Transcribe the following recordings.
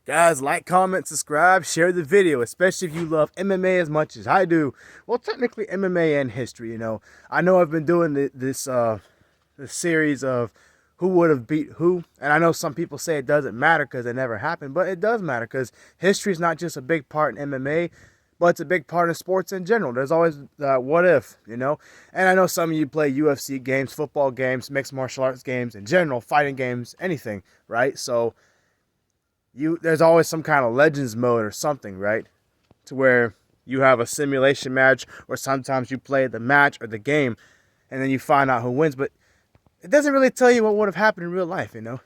Guys, like, comment, subscribe, share the video, especially if you love MMA as much as I do. Well, technically MMA and history, you know. I know I've been doing this series of who would have beat who, and I know some people say it doesn't matter because it never happened, but it does matter because history is not just a big part in MMA, but it's a big part of sports in general. There's always what if, you know. And I know some of you play UFC games, football games, mixed martial arts games in general, fighting games, anything, right? So there's always some kind of legends mode or something, right? To where you have a simulation match, or sometimes you play the match or the game and then you find out who wins, but it doesn't really tell you what would have happened in real life, you know.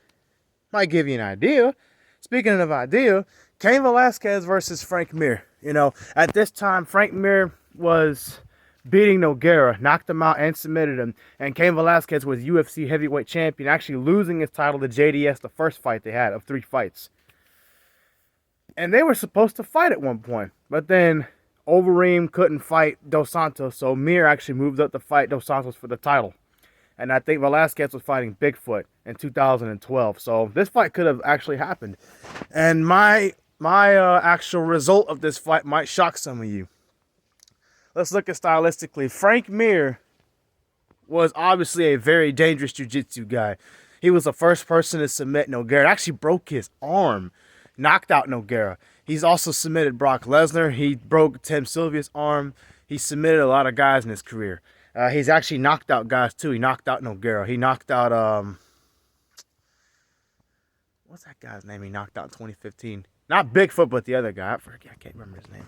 Might give you an idea. Speaking of idea, Cain Velasquez versus Frank Mir. You know, at this time, Frank Mir was beating Nogueira, knocked him out and submitted him. And Cain Velasquez was UFC heavyweight champion, actually losing his title to JDS the first fight they had of 3 fights. And they were supposed to fight at one point, but then Overeem couldn't fight Dos Santos, so Mir actually moved up to fight Dos Santos for the title. And I think Velasquez was fighting Bigfoot in 2012, so this fight could have actually happened. And my actual result of this fight might shock some of you. Let's look at stylistically. Frank Mir was obviously a very dangerous jiu-jitsu guy. He was the first person to submit Nogueira. Actually broke his arm. Knocked out Nogueira. He's also submitted Brock Lesnar. He broke Tim Sylvia's arm. He submitted a lot of guys in his career. He's actually knocked out guys too. He knocked out Nogueira. He knocked out what's that guy's name? He knocked out in 2015. Not Bigfoot, but the other guy. I can't remember his name.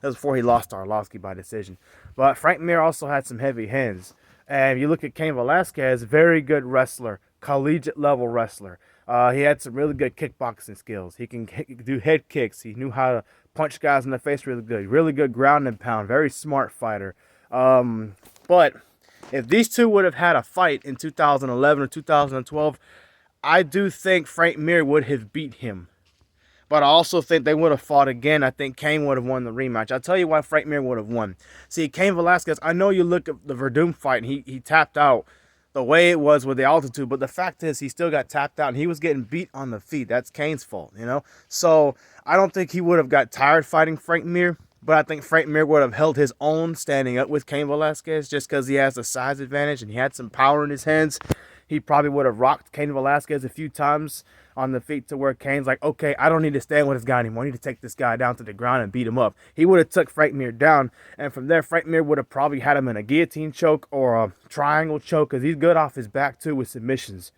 That was before he lost to Arlovsky by decision. But Frank Mir also had some heavy hands. And if you look at Cain Velasquez, very good wrestler, collegiate level wrestler. He had some really good kickboxing skills. He can do head kicks. He knew how to punch guys in the face really good. Really good ground and pound. Very smart fighter. But if these two would have had a fight in 2011 or 2012, I do think Frank Mir would have beat him. But I also think they would have fought again. I think Cain would have won the rematch. I'll tell you why Frank Mir would have won. See, Cain Velasquez, I know you look at the Verdum fight and he tapped out the way it was with the altitude, but the fact is he still got tapped out and he was getting beat on the feet. That's Cain's fault, you know? So I don't think he would have got tired fighting Frank Mir, but I think Frank Mir would have held his own standing up with Cain Velasquez just because he has the size advantage and he had some power in his hands. He probably would have rocked Cain Velasquez a few times on the feet to where Cain's like, okay, I don't need to stand with this guy anymore. I need to take this guy down to the ground and beat him up. He would have took Frank Mir down, and from there, Frank Mir would have probably had him in a guillotine choke or a triangle choke because he's good off his back too with submissions.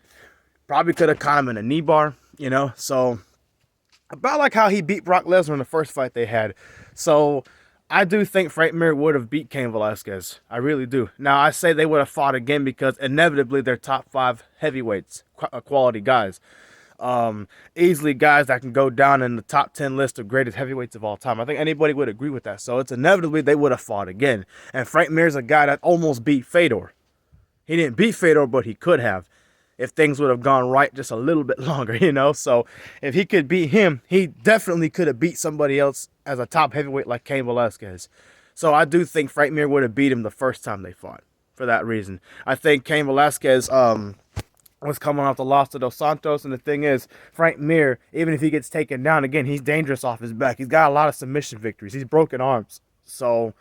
Probably could have caught him in a knee bar, you know. So about like how he beat Brock Lesnar in the first fight they had. So I do think Frank Mir would have beat Cain Velasquez. I really do. Now, I say they would have fought again because inevitably they're top 5 heavyweights, quality guys. Easily guys that can go down in the top 10 list of greatest heavyweights of all time. I think anybody would agree with that. So it's inevitably they would have fought again. And Frank Mir's a guy that almost beat Fedor. He didn't beat Fedor, but he could have if things would have gone right just a little bit longer, you know. So if he could beat him, he definitely could have beat somebody else as a top heavyweight like Cain Velasquez. So I do think Frank Mir would have beat him the first time they fought for that reason. I think Cain Velasquez was coming off the loss to Dos Santos, and the thing is, Frank Mir, even if he gets taken down again, he's dangerous off his back. He's got a lot of submission victories. He's broken arms. So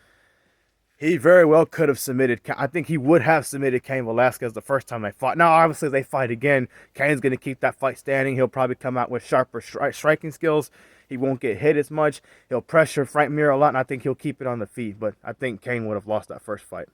he very well could have submitted. I think he would have submitted Cain Velasquez the first time they fought. Now, obviously, they fight again. Cain's going to keep that fight standing. He'll probably come out with sharper striking skills. He won't get hit as much. He'll pressure Frank Mir a lot, and I think he'll keep it on the feet. But I think Cain would have lost that first fight.